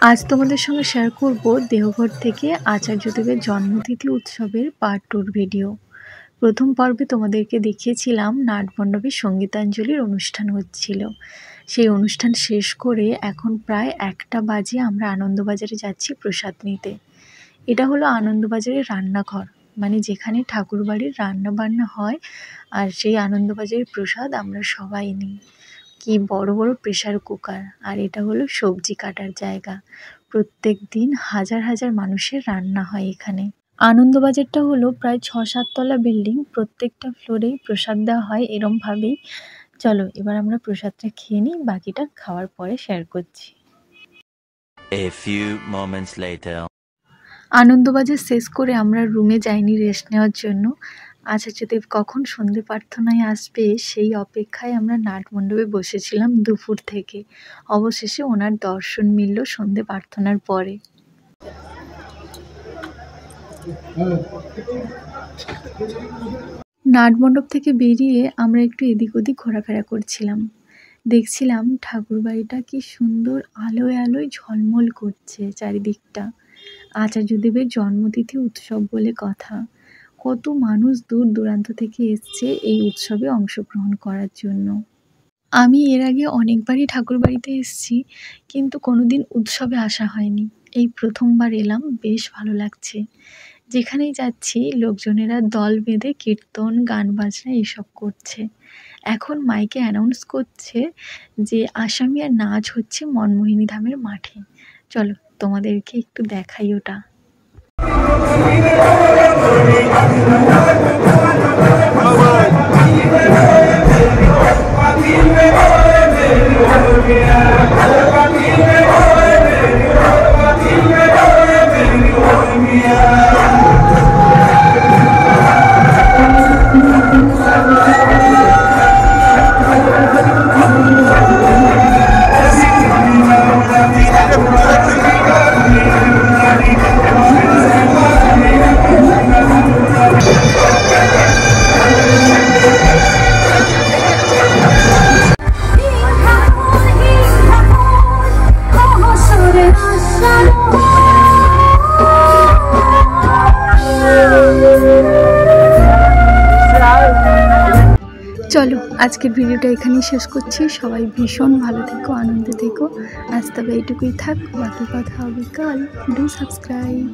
আজ তোমাদের সঙ্গে শেয়ার করব দেওঘর থেকে আচার্যদেবের জন্মতিথি উৎসবের পার্ট 2 ভিডিও। প্রথম পর্বে তোমাদেরকে দেখিয়েছিলাম নাটমণ্ডপে সঙ্গীতাঞ্জলির অনুষ্ঠান হচ্ছিল। সেই অনুষ্ঠান শেষ করে এখন প্রায় 1টা বাজে আমরা আনন্দবাজারে যাচ্ছি প্রসাদ নিতে। এটা হলো আনন্দবাজারের রান্নাঘর, মানে যেখানে ঠাকুরবাড়ির রান্নাবান্না হয়, আর সেই আনন্দবাজারের প্রসাদ আমরা সবাই নিই। কি বড় বড় প্রেসার কুকার, আর এটা হলো সবজি কাটার জায়গা। প্রত্যেক দিন হাজার হাজার মানুষের রান্না হয় এখানে। আনন্দবাজারটা হলো প্রায় 6-7 তলা বিল্ডিং, প্রত্যেকটা ফ্লোরেই প্রসাদ দেওয়া হয় এরমভাবেই। চলো এবার আমরা প্রসাদটা খেয়ে নিই, বাকিটা খাওয়ার পরে শেয়ার করছি। A few moments later. Anandabazar শেষ করে আমরা রুমে যাইনি রেস্ট নেওয়ার জন্য। আচার্যদেব কখন সন্ধে প্রার্থনায় আসবে সেই অপেক্ষায় আমরা নাটমণ্ডপে বসেছিলাম দুপুর থেকে। অবশেষে ওনার দর্শন মিলল সন্ধে প্রার্থনার পরে। নাটমণ্ডপ থেকে বেরিয়ে আমরা একটু এদিক ওদিক ঘোরাফেরা করছিলাম। দেখছিলাম ঠাকুরবাড়িটা কি সুন্দর আলোয় আলোয় ঝলমল করছে চারিদিকটা। আচার্যদেবের জন্মতিথি উৎসব বলে কথা। কত মানুষ দূর দূরান্ত থেকে এসছে এই উৎসবে অংশগ্রহণ করার জন্য। আমি এর আগে অনেকবারই ঠাকুরবাড়িতে এসেছি, কিন্তু কোনোদিন উৎসবে আসা হয়নি। এই প্রথমবার এলাম, বেশ ভালো লাগছে। যেখানেই যাচ্ছি লোকজনেরা দল বেঁধে কীর্তন, গান বাজনা এইসব করছে। এখন মাইকে অ্যানাউন্স করছে যে আসামি আর নাচ হচ্ছে মনমোহিনী ধামের মাঠে। চলো তোমাদেরকে একটু দেখাই ওটা। চলো আজকের ভিডিওটা এখানেই শেষ করছি। সবাই ভীষণ ভালো থেকো, আনন্দে থেকো। আজ তবে এইটুকুই থাক, বাকি কথা হবে কাল। Do subscribe.